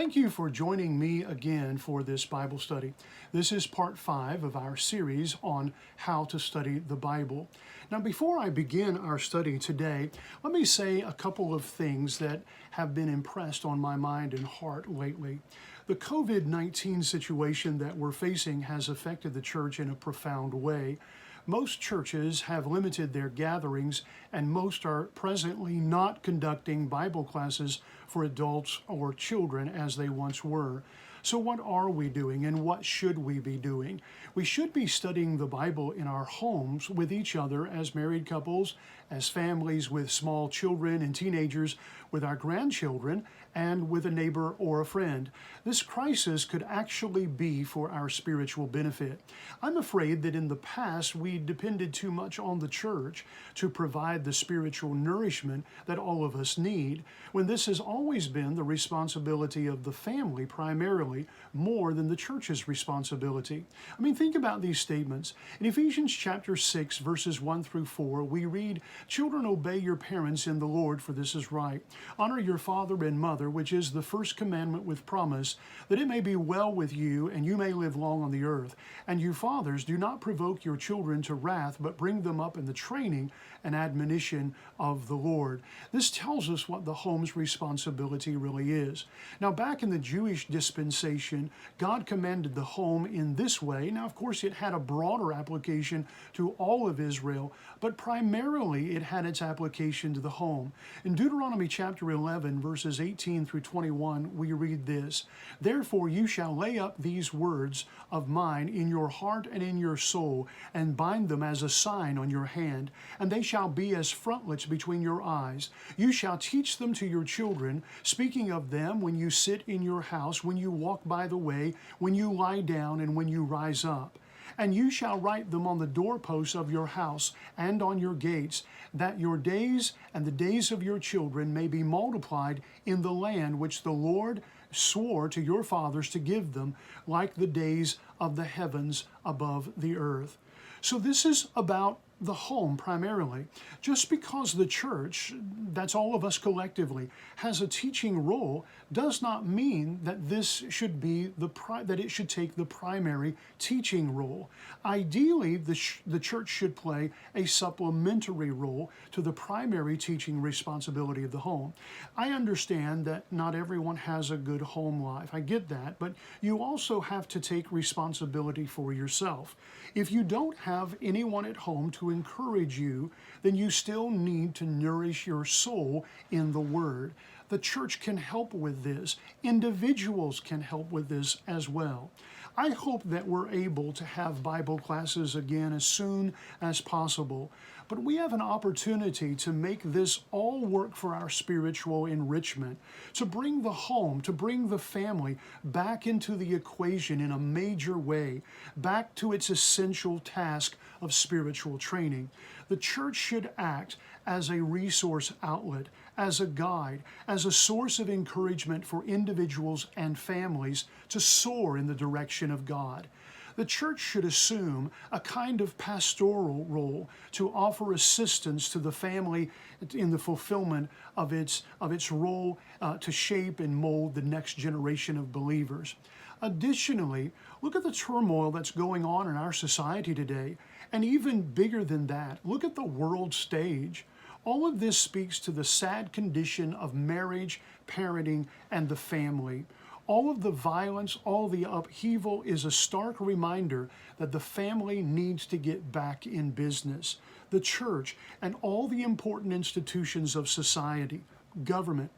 Thank you for joining me again for this Bible study. This is part 5 of our series on how to study the Bible. Now, before I begin our study today, let me say a couple of things that have been impressed on my mind and heart lately. The COVID-19 situation that we're facing has affected the church in a profound way. Most churches have limited their gatherings, and most are presently not conducting Bible classes for adults or children as they once were. So what are we doing, and what should we be doing? We should be studying the Bible in our homes with each other as married couples, as families with small children and teenagers, with our grandchildren, and with a neighbor or a friend. This crisis could actually be for our spiritual benefit. I'm afraid that in the past we depended too much on the church to provide the spiritual nourishment that all of us need, when this has always been the responsibility of the family primarily, more than the church's responsibility. I mean, think about these statements. In Ephesians chapter 6, verses 1 through 4, we read, "Children, obey your parents in the Lord, for this is right. Honor your father and mother, which is the first commandment with promise, that it may be well with you and you may live long on the earth. And you fathers, do not provoke your children to wrath, but bring them up in the training and admonition of the Lord." This tells us what the home's responsibility really is. Now, back in the Jewish dispensation, God commanded the home in this way. Now, of course, it had a broader application to all of Israel, but primarily it had its application to the home. In Deuteronomy chapter 11, verses 18 through 21, we read this, "Therefore you shall lay up these words of mine in your heart and in your soul, and bind them as a sign on your hand, and they shall be as frontlets between your eyes. You shall teach them to your children, speaking of them when you sit in your house, when you walk by the way, when you lie down, and when you rise up. And you shall write them on the doorposts of your house and on your gates, that your days and the days of your children may be multiplied in the land which the Lord swore to your fathers to give them, like the days of the heavens above the earth." So this is about the home primarily. Just because the church, that's all of us collectively, has a teaching role does not mean that this should be that it should take the primary teaching role. Ideally, the church should play a supplementary role to the primary teaching responsibility of the home. I understand that not everyone has a good home life. I get that, but you also have to take responsibility for yourself. If you don't have anyone at home to encourage you, then you still need to nourish your soul in the Word. The church can help with this. Individuals can help with this as well. I hope that we're able to have Bible classes again as soon as possible, but we have an opportunity to make this all work for our spiritual enrichment, to bring the home, to bring the family back into the equation in a major way, back to its essential task of spiritual training. The church should act as a resource outlet, as a guide, as a source of encouragement for individuals and families to soar in the direction of God. The church should assume a kind of pastoral role to offer assistance to the family in the fulfillment of its role to shape and mold the next generation of believers. Additionally, look at the turmoil that's going on in our society today. And even bigger than that, look at the world stage. All of this speaks to the sad condition of marriage, parenting, and the family. All of the violence, all the upheaval is a stark reminder that the family needs to get back in business. The church and all the important institutions of society, government,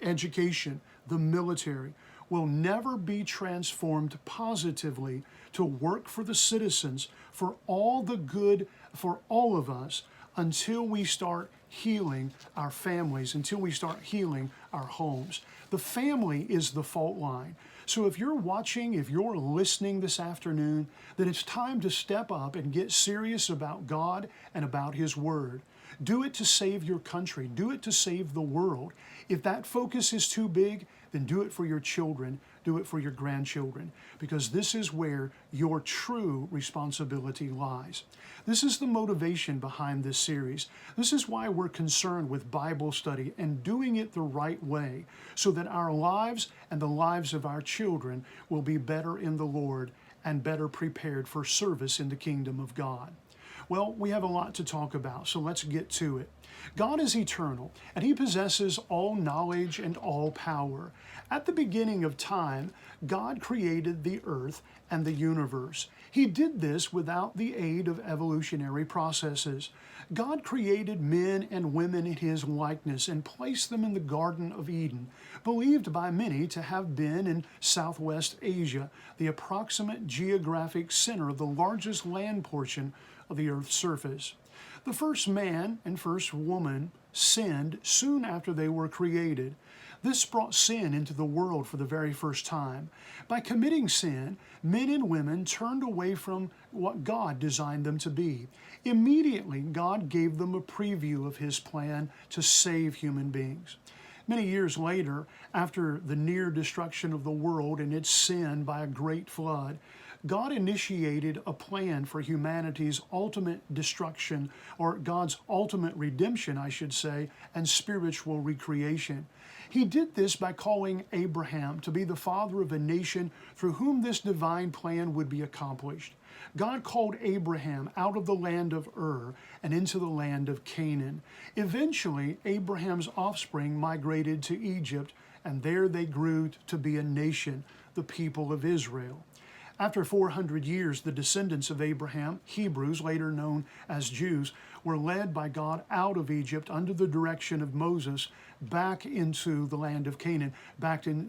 education, the military, will never be transformed positively to work for the citizens, for all the good, for all of us, until we start healing our families, until we start healing our homes. The family is the fault line. So if you're watching, if you're listening this afternoon, then it's time to step up and get serious about God and about His Word. Do it to save your country. Do it to save the world. If that focus is too big, then do it for your children. Do it for your grandchildren, because this is where your true responsibility lies. This is the motivation behind this series. This is why we're concerned with Bible study and doing it the right way, so that our lives and the lives of our children will be better in the Lord and better prepared for service in the kingdom of God. Well, we have a lot to talk about, so let's get to it. God is eternal, and He possesses all knowledge and all power. At the beginning of time, God created the earth and the universe. He did this without the aid of evolutionary processes. God created men and women in His likeness and placed them in the Garden of Eden, believed by many to have been in Southwest Asia, the approximate geographic center of the largest land portion of the earth's surface. The first man and first woman sinned soon after they were created. This brought sin into the world for the very first time. By committing sin, men and women turned away from what God designed them to be. Immediately, God gave them a preview of His plan to save human beings. Many years later, after the near destruction of the world and its sin by a great flood, God initiated a plan for humanity's ultimate destruction, or God's ultimate redemption, I should say, and spiritual recreation. He did this by calling Abraham to be the father of a nation through whom this divine plan would be accomplished. God called Abraham out of the land of Ur and into the land of Canaan. Eventually, Abraham's offspring migrated to Egypt, and there they grew to be a nation, the people of Israel. After 400 years, the descendants of Abraham, Hebrews, later known as Jews, were led by God out of Egypt under the direction of Moses back into the land of Canaan,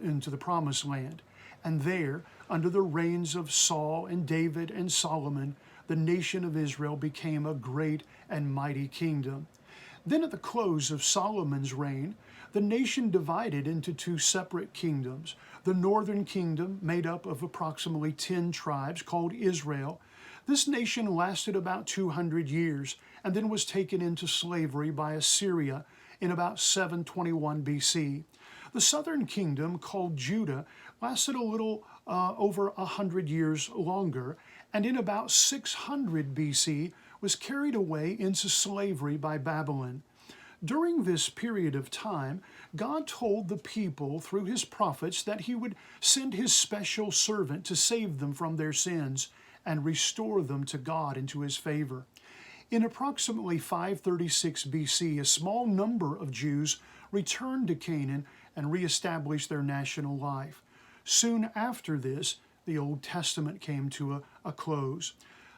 into the promised land. And there, under the reigns of Saul and David and Solomon, the nation of Israel became a great and mighty kingdom. Then at the close of Solomon's reign, the nation divided into two separate kingdoms. The northern kingdom, made up of approximately 10 tribes, called Israel. This nation lasted about 200 years and then was taken into slavery by Assyria in about 721 BC. The southern kingdom, called Judah, lasted a little over 100 years longer, and in about 600 BC was carried away into slavery by Babylon. During this period of time, God told the people through His prophets that He would send His special servant to save them from their sins and restore them to God and to His favor. In approximately 536 BC, a small number of Jews returned to Canaan and reestablished their national life. Soon after this, the Old Testament came to a close.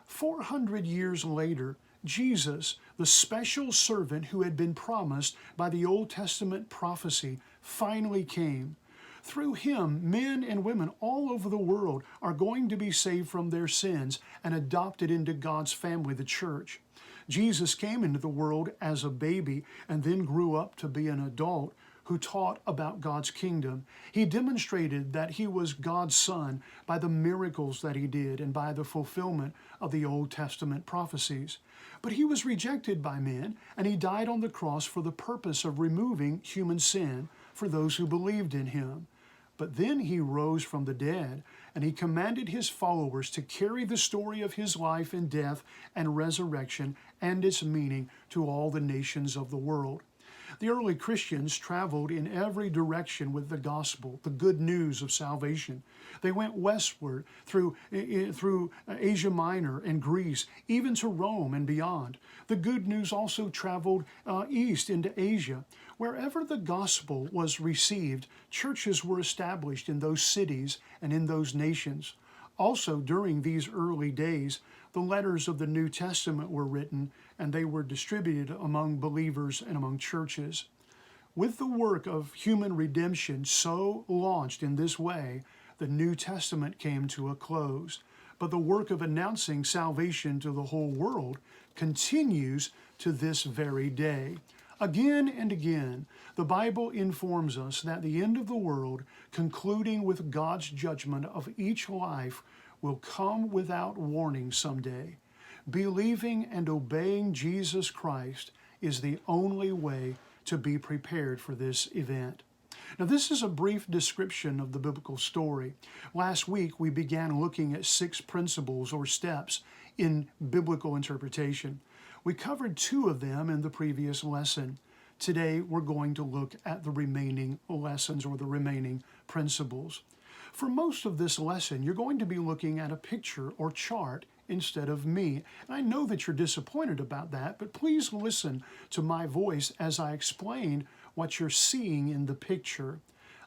400 years later, Jesus, the special servant who had been promised by the Old Testament prophecy, finally came. Through Him, men and women all over the world are going to be saved from their sins and adopted into God's family, the church. Jesus came into the world as a baby and then grew up to be an adult who taught about God's kingdom. He demonstrated that He was God's Son by the miracles that He did and by the fulfillment of the Old Testament prophecies. But He was rejected by men, and He died on the cross for the purpose of removing human sin for those who believed in Him. But then He rose from the dead, and He commanded His followers to carry the story of His life and death and resurrection and its meaning to all the nations of the world. The early Christians traveled in every direction with the gospel, the good news of salvation. They went westward through Asia Minor and Greece, even to Rome and beyond. The good news also traveled east into Asia. Wherever the gospel was received, churches were established in those cities and in those nations. Also, during these early days, the letters of the New Testament were written, and they were distributed among believers and among churches. With the work of human redemption so launched in this way, the New Testament came to a close. But the work of announcing salvation to the whole world continues to this very day. Again and again, the Bible informs us that the end of the world, concluding with God's judgment of each life, will come without warning someday. Believing and obeying Jesus Christ is the only way to be prepared for this event. Now, this is a brief description of the biblical story. Last week, we began looking at 6 principles or steps in biblical interpretation. We covered 2 of them in the previous lesson. Today, we're going to look at the remaining lessons or the remaining principles. For most of this lesson, you're going to be looking at a picture or chart instead of me. And I know that you're disappointed about that, but please listen to my voice as I explain what you're seeing in the picture.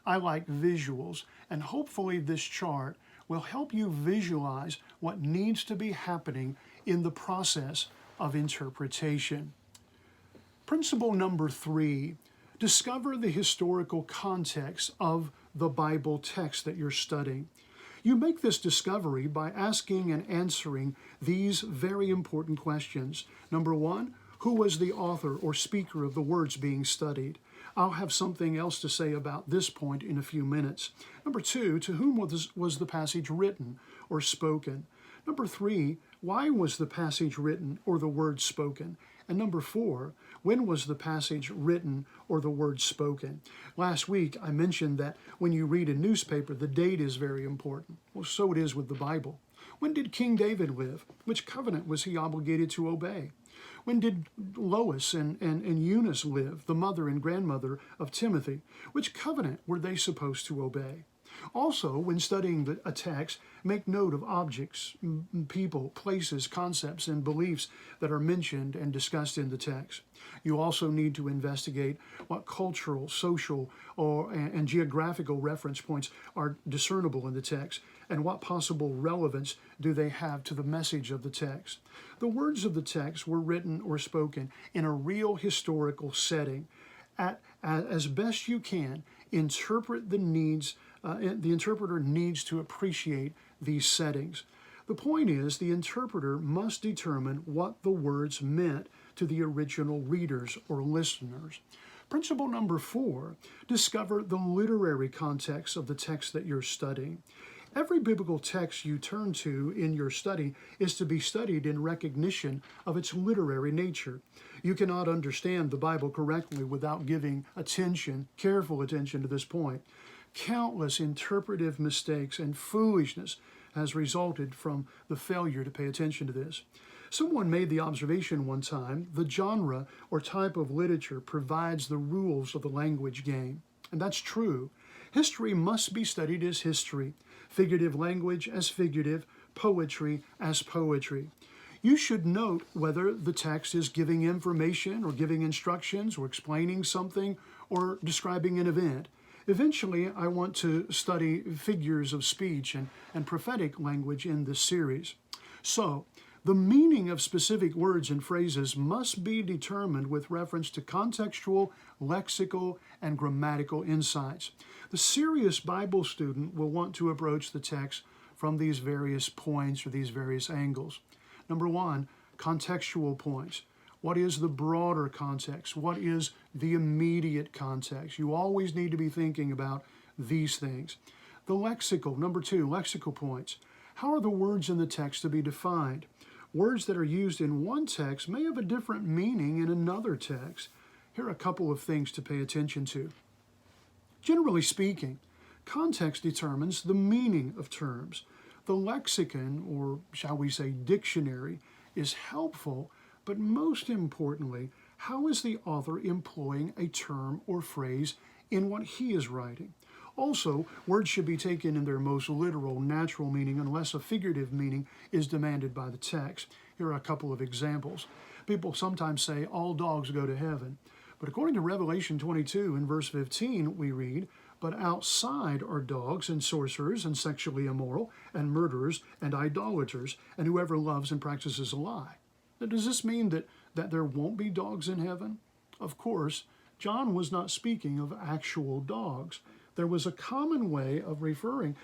I like visuals, and hopefully this chart will help you visualize what needs to be happening in the process of interpretation. Principle number 3, discover the historical context of the Bible text that you're studying. You make this discovery by asking and answering these very important questions. Number 1, who was the author or speaker of the words being studied? I'll have something else to say about this point in a few minutes. Number 2, to whom was the passage written or spoken? Number 3, why was the passage written or the words spoken? And number 4, when was the passage written or the words spoken? Last week, I mentioned that when you read a newspaper, the date is very important. Well, so it is with the Bible. When did King David live? Which covenant was he obligated to obey? When did Lois and Eunice live, the mother and grandmother of Timothy? Which covenant were they supposed to obey? Also, when studying a text, make note of objects, people, places, concepts, and beliefs that are mentioned and discussed in the text. You also need to investigate what cultural, social, and geographical reference points are discernible in the text, and what possible relevance do they have to the message of the text. The words of the text were written or spoken in a real historical setting. As best you can, interpret the needs. The interpreter needs to appreciate these settings. The point is, the interpreter must determine what the words meant to the original readers or listeners. Principle number 4, discover the literary context of the text that you're studying. Every biblical text you turn to in your study is to be studied in recognition of its literary nature. You cannot understand the Bible correctly without giving careful attention to this point. Countless interpretive mistakes and foolishness has resulted from the failure to pay attention to this. Someone made the observation one time, the genre or type of literature provides the rules of the language game. And that's true. History must be studied as history, figurative language as figurative, poetry as poetry. You should note whether the text is giving information or giving instructions or explaining something or describing an event. Eventually, I want to study figures of speech and prophetic language in this series. So, the meaning of specific words and phrases must be determined with reference to contextual, lexical, and grammatical insights. The serious Bible student will want to approach the text from these various points or these various angles. Number 1, contextual points. What is the broader context? What is the immediate context? You always need to be thinking about these things. The lexical, number 2, lexical points. How are the words in the text to be defined? Words that are used in one text may have a different meaning in another text. Here are a couple of things to pay attention to. Generally speaking, context determines the meaning of terms. The lexicon, or shall we say dictionary, is helpful, but most importantly, how is the author employing a term or phrase in what he is writing? Also, words should be taken in their most literal, natural meaning unless a figurative meaning is demanded by the text. Here are a couple of examples. People sometimes say all dogs go to heaven. But according to Revelation 22 in verse 15, we read, "But outside are dogs and sorcerers and sexually immoral and murderers and idolaters and whoever loves and practices a lie." Now, does this mean that there won't be dogs in heaven? Of course, John was not speaking of actual dogs. This was a common way of referring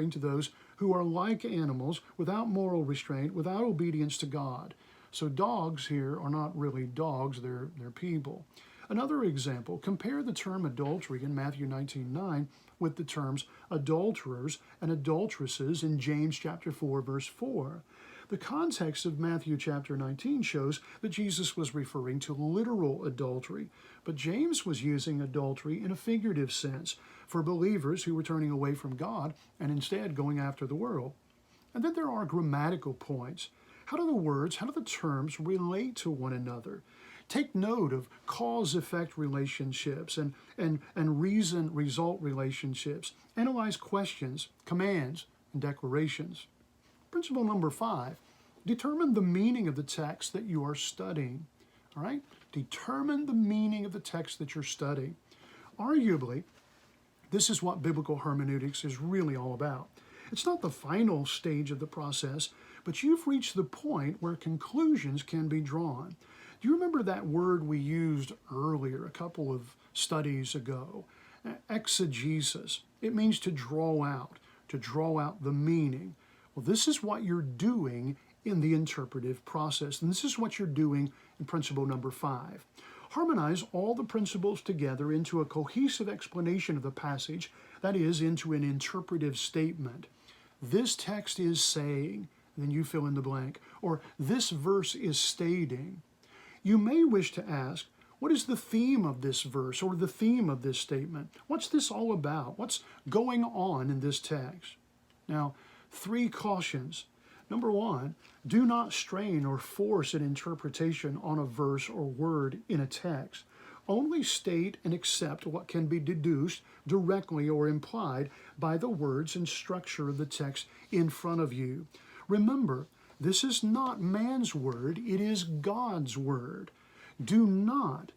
to those who are like animals, without moral restraint, without obedience to God. So dogs here are not really dogs, they're people. Another example, compare the term adultery in Matthew 19:9 with the terms adulterers and adulteresses in James chapter 4, verse 4. The context of Matthew chapter 19 shows that Jesus was referring to literal adultery, but James was using adultery in a figurative sense for believers who were turning away from God and instead going after the world. And then there are grammatical points. How do the terms relate to one another? Take note of cause-effect relationships and reason-result relationships. Analyze questions, commands, and declarations. Principle number 5, determine the meaning of the text that you are studying. All right? Determine the meaning of the text that you're studying. Arguably, this is what biblical hermeneutics is really all about. It's not the final stage of the process, but you've reached the point where conclusions can be drawn. Do you remember that word we used earlier, a couple of studies ago? Exegesis. It means to draw out the meaning. Well, this is what you're doing in the interpretive process, and this is what you're doing in principle number 5. Harmonize all the principles together into a cohesive explanation of the passage, that is, into an interpretive statement. This text is saying, then you fill in the blank, or this verse is stating. You may wish to ask, what is the theme of this verse or the theme of this statement? What's this all about? What's going on in this text? Now, 3 cautions. Number 1, do not strain or force an interpretation on a verse or word in a text. Only state and accept what can be deduced directly or implied by the words and structure of the text in front of you. Remember, this is not man's word, it is God's word. Do not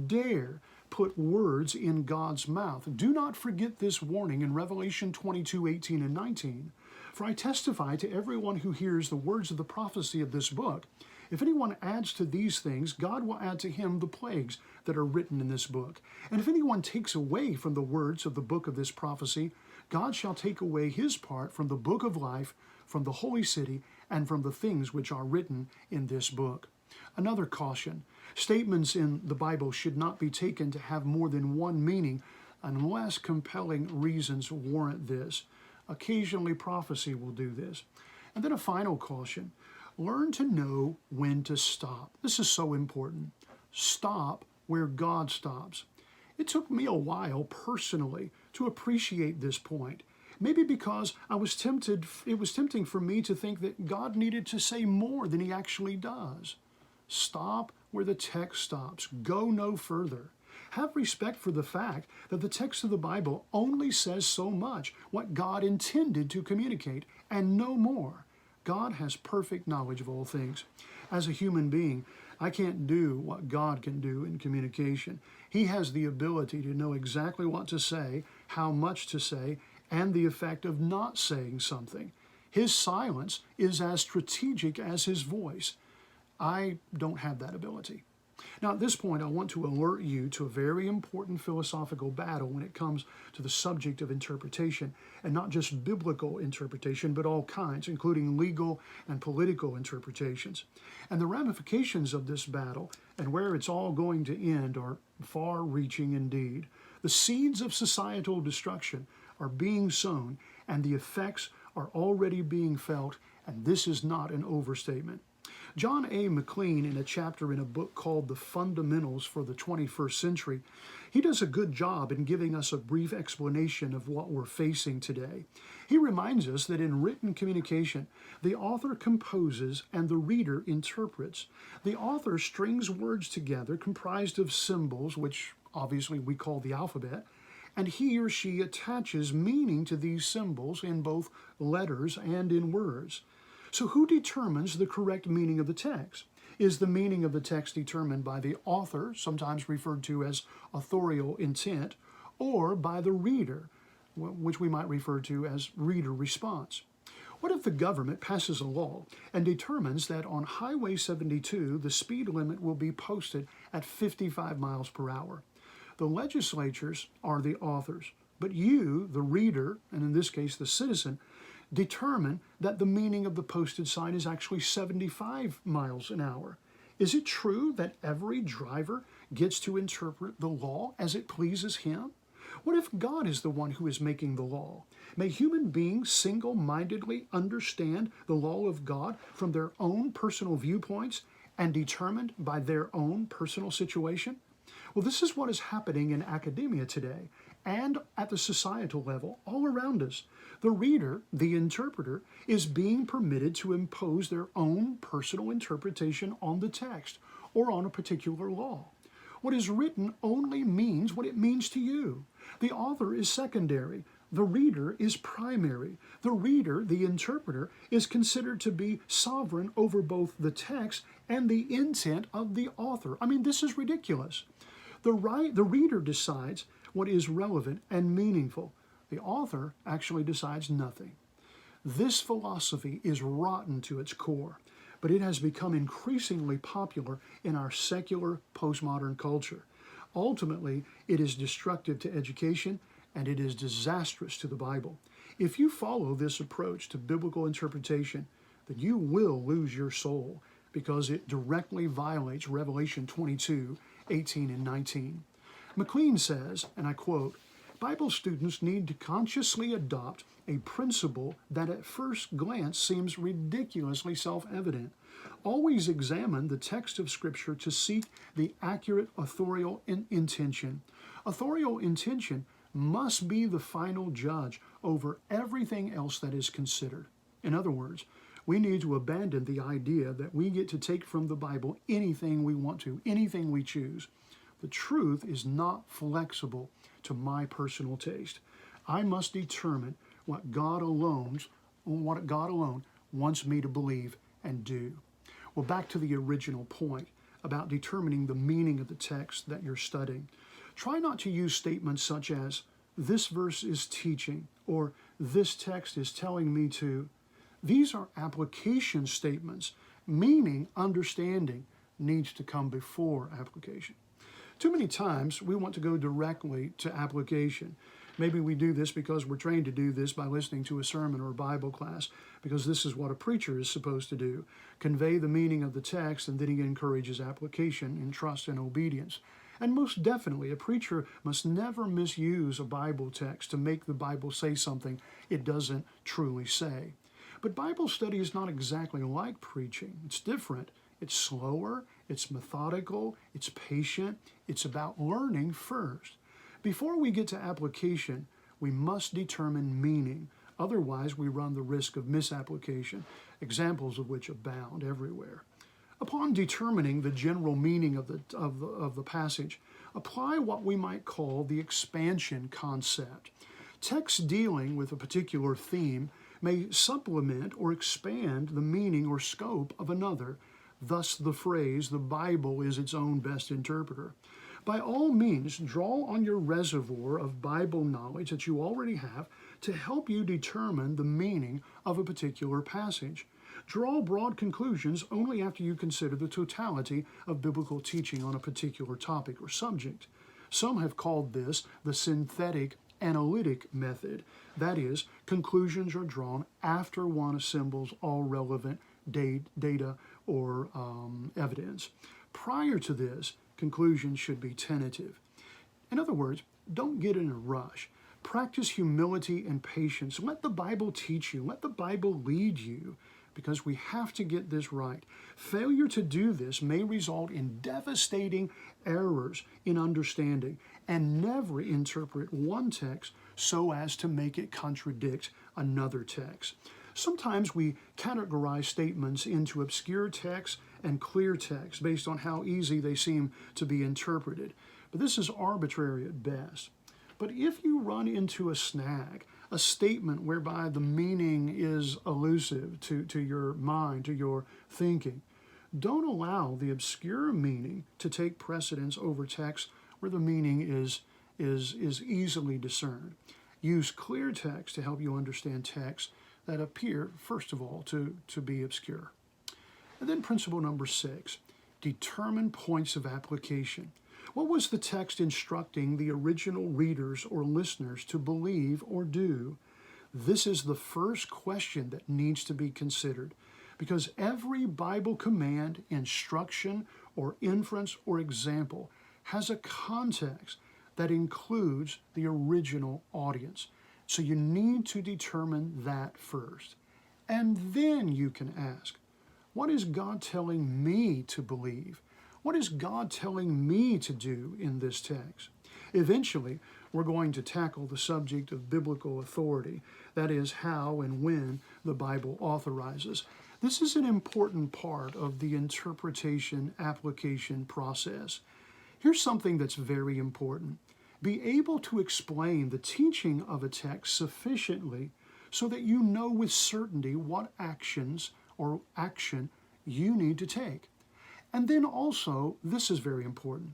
dare put words in God's mouth. Do not forget this warning in Revelation 22:18 and 19. For I testify to everyone who hears the words of the prophecy of this book. If anyone adds to these things, God will add to him the plagues that are written in this book. And if anyone takes away from the words of the book of this prophecy, God shall take away his part from the book of life, from the holy city, and from the things which are written in this book. Another caution, statements in the Bible should not be taken to have more than one meaning unless compelling reasons warrant this. Occasionally prophecy will do this. And then a final caution, learn to know when to stop. This is so important. Stop where God stops. It took me a while personally to appreciate this point. Maybe because it was tempting for me to think that God needed to say more than he actually does. Stop where the text stops. Go no further. Have respect for the fact that the text of the Bible only says so much what God intended to communicate, and no more. God has perfect knowledge of all things. As a human being, I can't do what God can do in communication. He has the ability to know exactly what to say, how much to say, and the effect of not saying something. His silence is as strategic as his voice. I don't have that ability. Now, at this point, I want to alert you to a very important philosophical battle when it comes to the subject of interpretation, and not just biblical interpretation, but all kinds, including legal and political interpretations. And the ramifications of this battle and where it's all going to end are far-reaching indeed. The seeds of societal destruction are being sown, and the effects are already being felt, and this is not an overstatement. John A. McLean, in a chapter in a book called The Fundamentals for the 21st Century, he does a good job in giving us a brief explanation of what we're facing today. He reminds us that in written communication, the author composes and the reader interprets. The author strings words together comprised of symbols, which obviously we call the alphabet, and he or she attaches meaning to these symbols in both letters and in words. So who determines the correct meaning of the text? Is the meaning of the text determined by the author, sometimes referred to as authorial intent, or by the reader, which we might refer to as reader response? What if the government passes a law and determines that on Highway 72 the speed limit will be posted at 55 miles per hour? The legislatures are the authors, but you, the reader, and in this case the citizen, determine that the meaning of the posted sign is actually 75 miles an hour. Is it true that every driver gets to interpret the law as it pleases him? What if God is the one who is making the law? May human beings single-mindedly understand the law of God from their own personal viewpoints and determined by their own personal situation? Well, this is what is happening in academia today and at the societal level all around us. The reader, the interpreter, is being permitted to impose their own personal interpretation on the text or on a particular law. What is written only means what it means to you. The author is secondary. The reader is primary. The reader, the interpreter, is considered to be sovereign over both the text and the intent of the author. I mean, this is ridiculous. The reader decides what is relevant and meaningful. The author actually decides nothing. This philosophy is rotten to its core, but it has become increasingly popular in our secular postmodern culture. Ultimately, it is destructive to education and it is disastrous to the Bible. If you follow this approach to biblical interpretation, then you will lose your soul because it directly violates Revelation 22:18 and 19. McLean says, and I quote, "Bible students need to consciously adopt a principle that at first glance seems ridiculously self-evident. Always examine the text of Scripture to seek the accurate authorial intention. Authorial intention must be the final judge over everything else that is considered." In other words, we need to abandon the idea that we get to take from the Bible anything we want to, anything we choose. The truth is not flexible to my personal taste. I must determine what God alone wants me to believe and do. Well, back to the original point about determining the meaning of the text that you're studying. Try not to use statements such as, "This verse is teaching," or "This text is telling me to." These are application statements, meaning understanding needs to come before application. Too many times we want to go directly to application. Maybe we do this because we're trained to do this by listening to a sermon or a Bible class, because this is what a preacher is supposed to do, convey the meaning of the text, and then he encourages application in trust and obedience. And most definitely, a preacher must never misuse a Bible text to make the Bible say something it doesn't truly say. But Bible study is not exactly like preaching. It's different. It's slower, it's methodical, it's patient, it's about learning first. Before we get to application, we must determine meaning. Otherwise, we run the risk of misapplication, examples of which abound everywhere. Upon determining the general meaning of the passage, apply what we might call the expansion concept. Texts dealing with a particular theme may supplement or expand the meaning or scope of another. Thus the phrase, "the Bible is its own best interpreter." By all means, draw on your reservoir of Bible knowledge that you already have to help you determine the meaning of a particular passage. Draw broad conclusions only after you consider the totality of biblical teaching on a particular topic or subject. Some have called this the synthetic analytic method. That is, conclusions are drawn after one assembles all relevant data or evidence. Prior to this, conclusions should be tentative. In other words, don't get in a rush. Practice humility and patience. Let the Bible teach you. Let the Bible lead you, because we have to get this right. Failure to do this may result in devastating errors in understanding, and never interpret one text so as to make it contradict another text. Sometimes we categorize statements into obscure texts and clear texts based on how easy they seem to be interpreted, but this is arbitrary at best. But if you run into a snag, a statement whereby the meaning is elusive to your mind, to your thinking, don't allow the obscure meaning to take precedence over text where the meaning is easily discerned. Use clear text to help you understand texts that appear, first of all, to be obscure. And then principle number 6, determine points of application. What was the text instructing the original readers or listeners to believe or do? This is the first question that needs to be considered, because every Bible command, instruction, or inference or example has a context that includes the original audience. So you need to determine that first. And then you can ask, what is God telling me to believe? What is God telling me to do in this text? Eventually, we're going to tackle the subject of biblical authority, that is, how and when the Bible authorizes. This is an important part of the interpretation application process. Here's something that's very important. Be able to explain the teaching of a text sufficiently so that you know with certainty what actions or action you need to take. And then also, this is very important,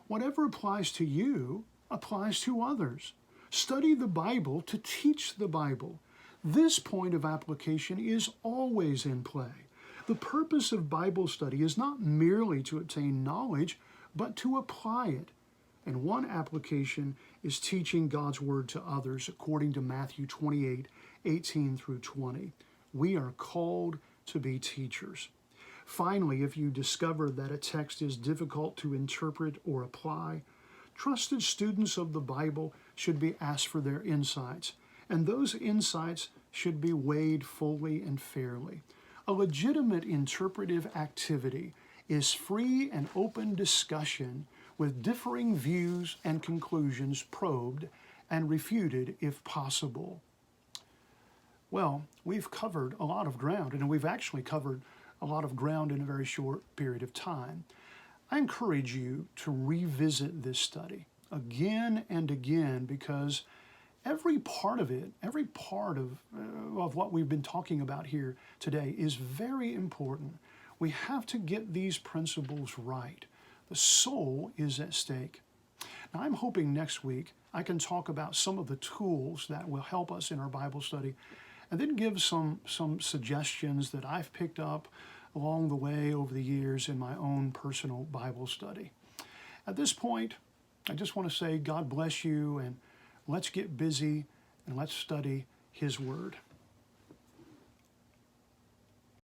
whatever applies to you applies to others. Study the Bible to teach the Bible. This point of application is always in play. The purpose of Bible study is not merely to obtain knowledge, but to apply it. And one application is teaching God's Word to others according to Matthew 28:18 through 20. We are called to be teachers. Finally, if you discover that a text is difficult to interpret or apply, trusted students of the Bible should be asked for their insights, and those insights should be weighed fully and fairly. A legitimate interpretive activity is free and open discussion with differing views and conclusions probed and refuted if possible. Well, we've covered a lot of ground, and we've actually covered a lot of ground in a very short period of time. I encourage you to revisit this study again and again, because every part of it, every part of what we've been talking about here today is very important. We have to get these principles right. The soul is at stake. Now, I'm hoping next week I can talk about some of the tools that will help us in our Bible study, and then give some suggestions that I've picked up along the way over the years in my own personal Bible study. At this point, I just want to say God bless you, and let's get busy and let's study His Word.